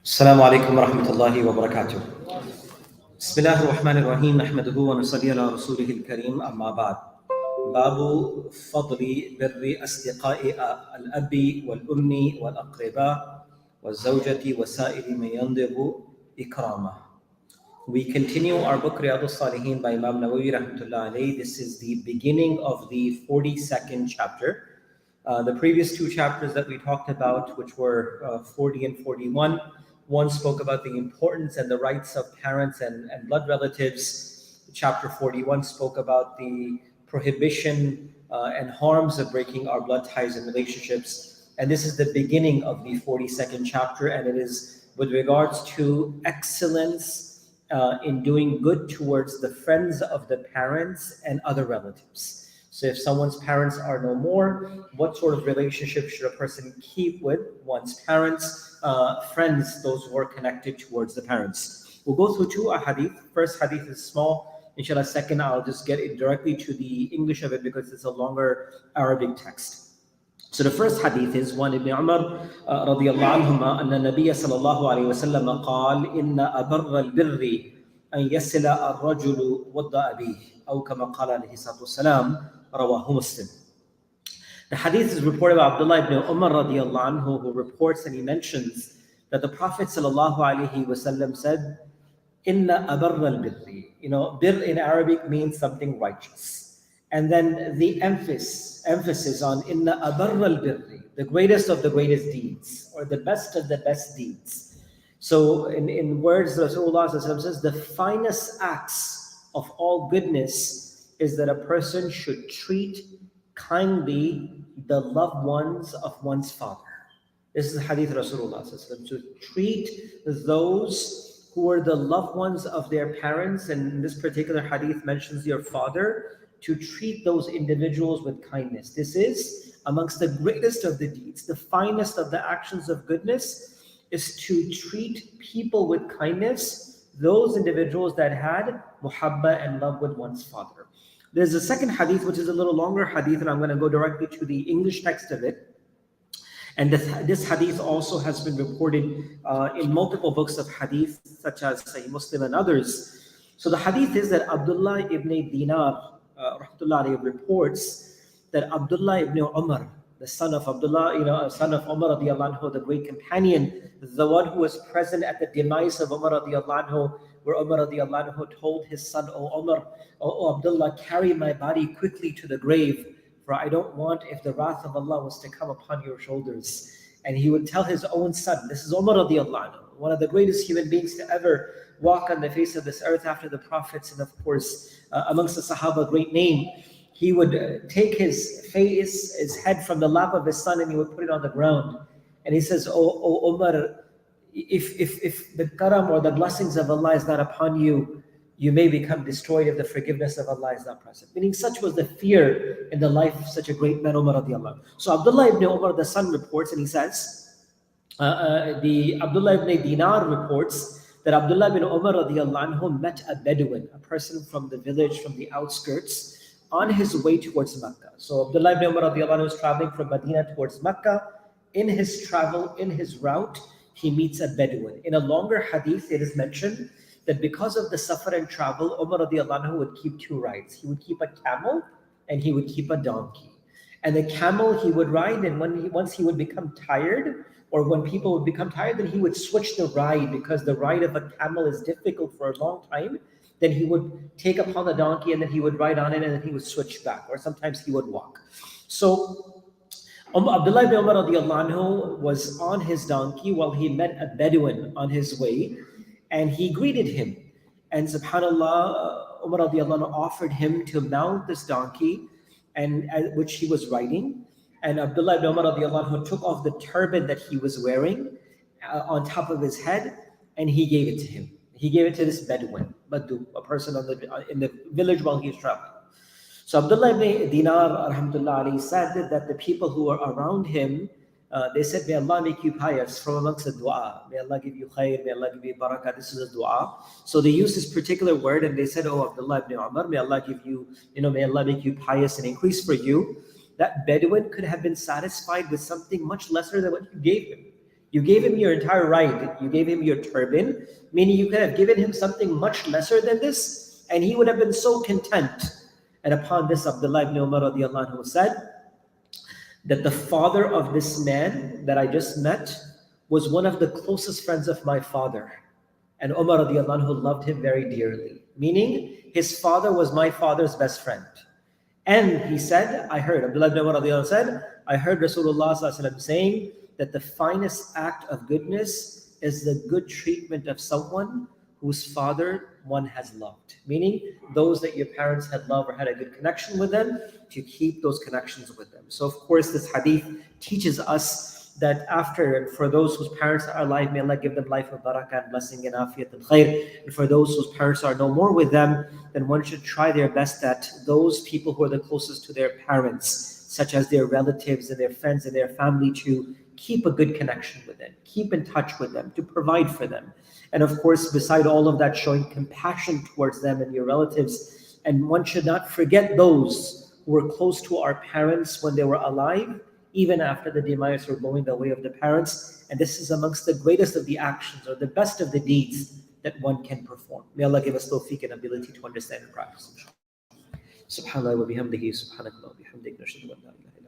السلام عليكم ورحمة الله وبركاته. بسم الله الرحمن الرحيم نحمده ونصلي على رسوله الكريم أما بعد. باب فضل بر أصدقاء الأب والأم والأقرباء والزوجة وسائر من ينضب إكرامه. We continue our book Riyad-us Saliheen by Imam Nawawi rahmatullah alayhi. This is the beginning of the 42nd chapter. The previous two chapters that we talked about, which were 40 and 41, one spoke about the importance and the rights of parents and blood relatives. Chapter 41 spoke about the prohibition and harms of breaking our blood ties and relationships. And this is the beginning of the 42nd chapter, and it is with regards to excellence in doing good towards the friends of the parents and other relatives. So if someone's parents are no more, what sort of relationship should a person keep with one's parents, friends, those who are connected towards the parents? We'll go through two hadith. First hadith is small. Inshallah, second, I'll just get it directly to the English of it because it's a longer Arabic text. So the first hadith is one Ibn Umar radiyallahu anhuma anna Nabiya sallallahu alayhi wa sallam قال إن أبر البر أن يصل الرجل ود أبيه أو كما قال عليه الصلاة والسلام رواه مسلم. The hadith is reported by Abdullah ibn Umar radiyallahu anhu, who reports and he mentions that the Prophet sallallahu alayhi wa sallam said, Inna abarra al-birri. Bir in Arabic means something righteous. And then the emphasis on inna abarra al-birri, the greatest of the greatest deeds, or the best of the best deeds. So in words, Rasulullah says, the finest acts of all goodness is that a person should treat kindly the loved ones of one's father. This is the hadith Rasulullah to treat those who are the loved ones of their parents, and this particular hadith mentions your father, to treat those individuals with kindness. This is amongst the greatest of the deeds. The finest of the actions of goodness is to treat people with kindness, those individuals that had muhabba and love with one's father. There's a second hadith, which is a little longer hadith, and I'm going to go directly to the English text of it. And this hadith also has been reported in multiple books of hadith, such as Sahih Muslim and others. So the hadith is that Abdullah ibn Dinar rahmatullahi reports that Abdullah ibn Umar, the son of Abdullah, son of Umar radiallahu anhu, the great companion, the one who was present at the demise of Umar radiallahu anhu, where Umar radiallahu anhu told his son, "O Umar, O Abdullah, carry my body quickly to the grave, for I don't want if the wrath of Allah was to come upon your shoulders." And he would tell his own son, this is Umar radiallahu anhu, one of the greatest human beings to ever walk on the face of this earth after the prophets, and of course, amongst the Sahaba, great name. He would take his head from the lap of his son, and he would put it on the ground. And he says, "O Umar, if the karam or the blessings of Allah is not upon you, you may become destroyed if the forgiveness of Allah is not present." Meaning, such was the fear in the life of such a great man, Umar radiallahu anhu. So Abdullah ibn Umar, the son, reports, and he says, the Abdullah ibn Dinar reports that Abdullah ibn Umar radiallahu anhu met a Bedouin, a person from the village, from the outskirts, on his way towards Mecca. So Abdullah ibn Umar radiallahu anhu is traveling from Medina towards Mecca. In his travel, in his route, he meets a Bedouin. In a longer hadith, it is mentioned that because of the safar and travel, Umar radiallahu anhu would keep two rides. He would keep a camel and he would keep a donkey. And the camel he would ride, and once he would become tired, or when people would become tired, then he would switch the ride, because the ride of a camel is difficult for a long time. Then he would take upon the donkey, and then he would ride on it, and then he would switch back, or sometimes he would walk. So Abdullah ibn Umar radiallahu anhu was on his donkey while he met a Bedouin on his way, and he greeted him. And subhanAllah, Umar radiallahu anhu offered him to mount this donkey, and which he was riding. And Abdullah ibn Umar radiallahu anhu took off the turban that he was wearing on top of his head, and he gave it to him. He gave it to this Bedouin, Baddu, a person in the village while he was traveling. So Abdullah ibn Dinar rahmatullah alayhi said that the people who were around him, they said, "May Allah make you pious," from amongst the dua. "May Allah give you khair, may Allah give you barakah." This is a dua. So they used this particular word, and they said, "Oh Abdullah ibn Umar, may Allah give you, may Allah make you pious and increase for you." That Bedouin could have been satisfied with something much lesser than what you gave him. You gave him your entire ride. You gave him your turban, meaning you could have given him something much lesser than this, and he would have been so content. And upon this, Abdullah ibn Umar radiallahu anhu said that the father of this man that I just met was one of the closest friends of my father. And Umar radiallahu anhu loved him very dearly, meaning his father was my father's best friend. And he said, I heard, Abdullah ibn Umar radiallahu anhu said, I heard Rasulullah sallallahu alaihi wasallam saying that the finest act of goodness is the good treatment of someone whose father one has loved. Meaning those that your parents had loved or had a good connection with them, to keep those connections with them. So of course this hadith teaches us that after, and for those whose parents are alive, may Allah give them life of barakah and blessing and afiyat and khair. And for those whose parents are no more with them, then one should try their best that those people who are the closest to their parents, such as their relatives and their friends and their family, to keep a good connection with them, keep in touch with them, to provide for them. And of course, beside all of that, showing compassion towards them and your relatives. And one should not forget those who were close to our parents when they were alive, even after the demise or going the way of the parents. And this is amongst the greatest of the actions or the best of the deeds that one can perform. May Allah give us tawfiq and ability to understand and practice. Subhanallah wa bihamdihi, subhanakallah wa bihamdik, nashhadu an la ilaha illa